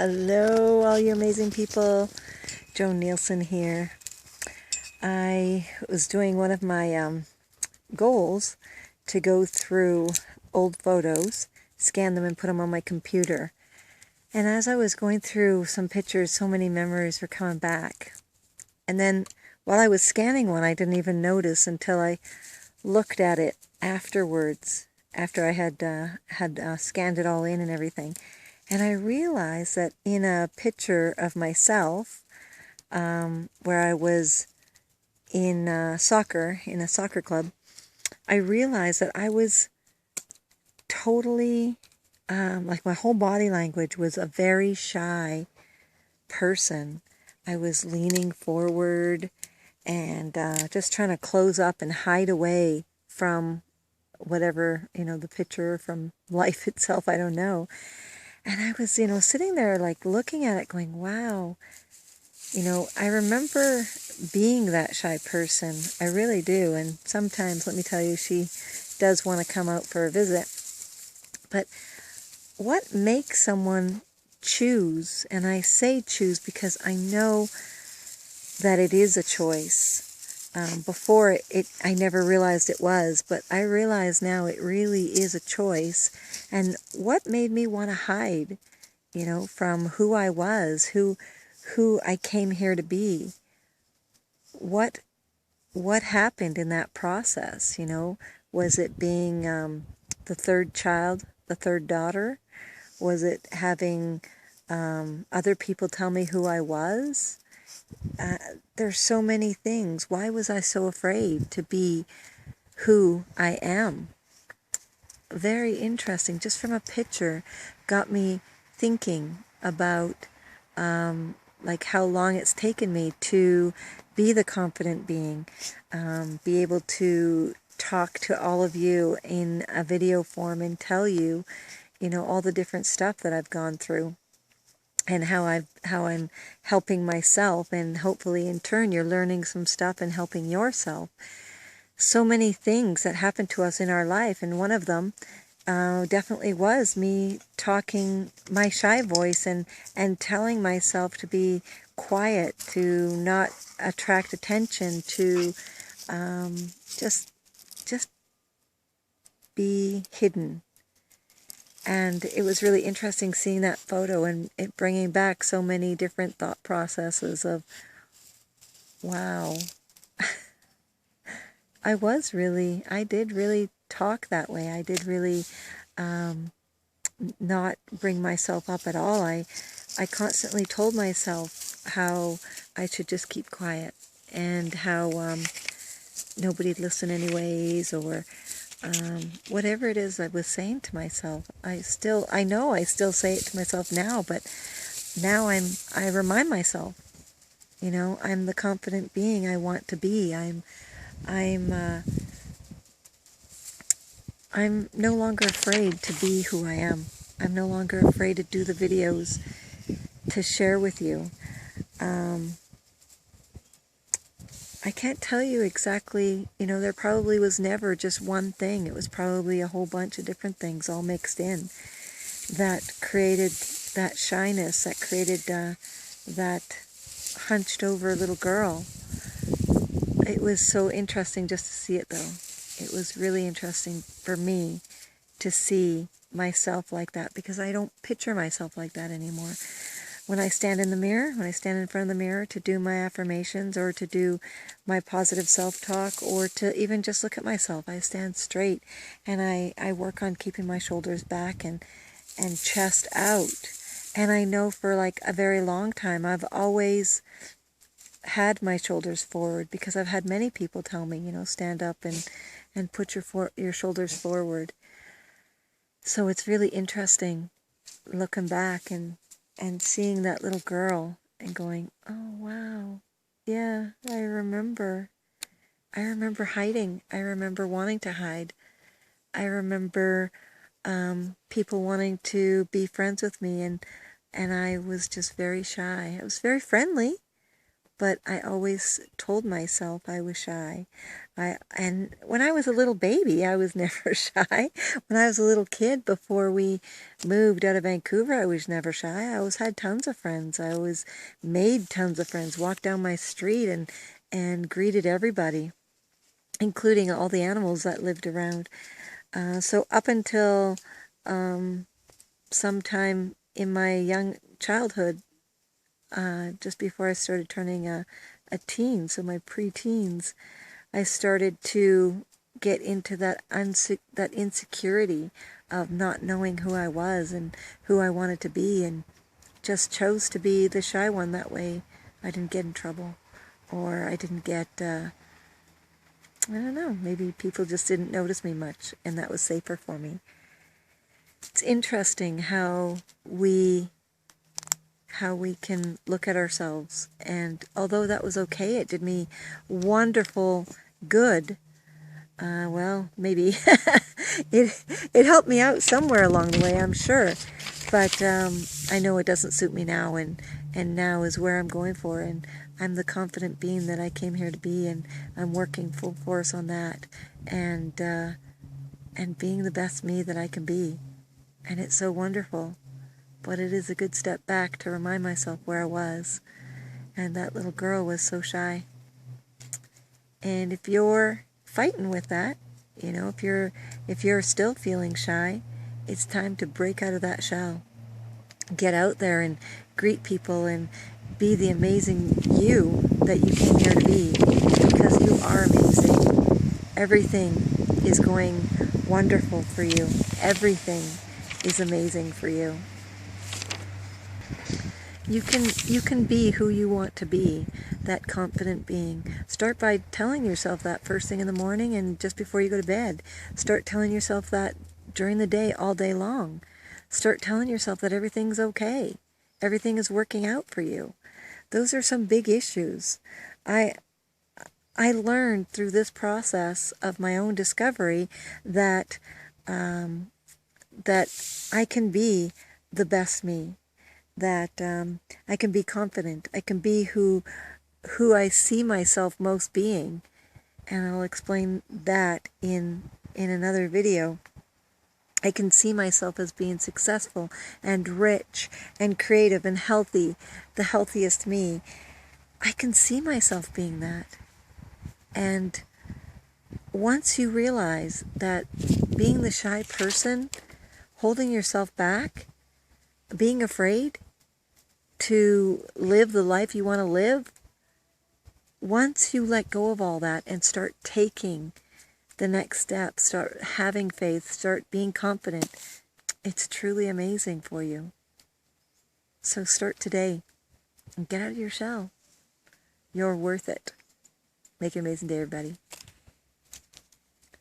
Hello, all you amazing people. Joan Nielsen here. I was doing one of my goals to go through old photos, scan them and put them on my computer. And as I was going through some pictures, so many memories were coming back. And then while I was scanning one, I didn't even notice until I looked at it afterwards, after I had scanned it all in and everything. And I realized that in a picture of myself, where I was in soccer, in a soccer club, I realized that I was totally, like my whole body language was a very shy person. I was leaning forward and just trying to close up and hide away from whatever, the picture, from life itself, I don't know. And I was, sitting there like looking at it going, wow, I remember being that shy person. I really do. And sometimes, let me tell you, she does want to come out for a visit. But what makes someone choose, and I say choose because I know that it is a choice. Before I never realized it was, but I realize now it really is a choice. And what made me want to hide, from who I was, who I came here to be? What happened in that process? Was it being the third child, the third daughter? Was it having other people tell me who I was? There's so many things. Why was I so afraid to be who I am? Very interesting. Just from a picture got me thinking about like how long it's taken me to be the confident being, be able to talk to all of you in a video form and tell you, all the different stuff that I've gone through. And how I'm helping myself, and hopefully in turn you're learning some stuff and helping yourself. So many things that happen to us in our life, and one of them definitely was me talking my shy voice and telling myself to be quiet, to not attract attention, to just be hidden. And it was really interesting seeing that photo and it bringing back so many different thought processes of, wow, I did really talk that way. I did really not bring myself up at all. I constantly told myself how I should just keep quiet and how nobody'd listen anyways, or whatever it is I was saying to myself. I know I still say it to myself now, but now I remind myself, I'm the confident being I want to be. I'm no longer afraid to be who I am. I'm no longer afraid to do the videos to share with you. I can't tell you exactly, there probably was never just one thing. It was probably a whole bunch of different things all mixed in that created that shyness, that created that hunched over little girl. It was so interesting just to see it, though. It was really interesting for me to see myself like that, because I don't picture myself like that anymore. When I stand in the mirror, when I stand in front of the mirror to do my affirmations or to do my positive self-talk or to even just look at myself, I stand straight and I work on keeping my shoulders back and chest out. And I know for like a very long time I've always had my shoulders forward, because I've had many people tell me, stand up and put your shoulders forward. So it's really interesting looking back and seeing that little girl and going, oh wow, yeah, I remember hiding. I remember wanting to hide. I remember people wanting to be friends with me, and I was just very shy. I was very friendly, but I always told myself I was shy. And when I was a little baby, I was never shy. When I was a little kid, before we moved out of Vancouver, I was never shy. I always had tons of friends. I always made tons of friends, walked down my street and greeted everybody, including all the animals that lived around. So up until sometime in my young childhood, just before I started turning a teen, so my pre-teens, I started to get into that insecurity of not knowing who I was and who I wanted to be, and just chose to be the shy one. That way I didn't get in trouble, or I didn't get, I don't know, maybe people just didn't notice me much, and that was safer for me. It's interesting how we can look at ourselves, and although that was okay, it did me wonderful good. Well, maybe it helped me out somewhere along the way, I'm sure, but I know it doesn't suit me now, and now is where I'm going for, and I'm the confident being that I came here to be, and I'm working full force on that, and being the best me that I can be, and it's so wonderful. But it is a good step back to remind myself where I was, and that little girl was so shy. And if you're fighting with that, if you're still feeling shy, it's time to break out of that shell. Get out there and greet people and be the amazing you that you came here to be, because you are amazing. Everything is going wonderful for you. Everything is amazing for you. You can be who you want to be, that confident being. Start by telling yourself that first thing in the morning and just before you go to bed. Start telling yourself that during the day, all day long. Start telling yourself that everything's okay. Everything is working out for you. Those are some big issues. I learned through this process of my own discovery that that I can be the best me. That I can be confident. I can be who I see myself most being, and I'll explain that in another video. I can see myself as being successful and rich and creative and healthy, the healthiest me. I can see myself being that. And once you realize that being the shy person, holding yourself back, being afraid to live the life you want to live, once you let go of all that and start taking the next step, start having faith, start being confident, it's truly amazing for you. So start today and get out of your shell. You're worth it. Make an amazing day, everybody.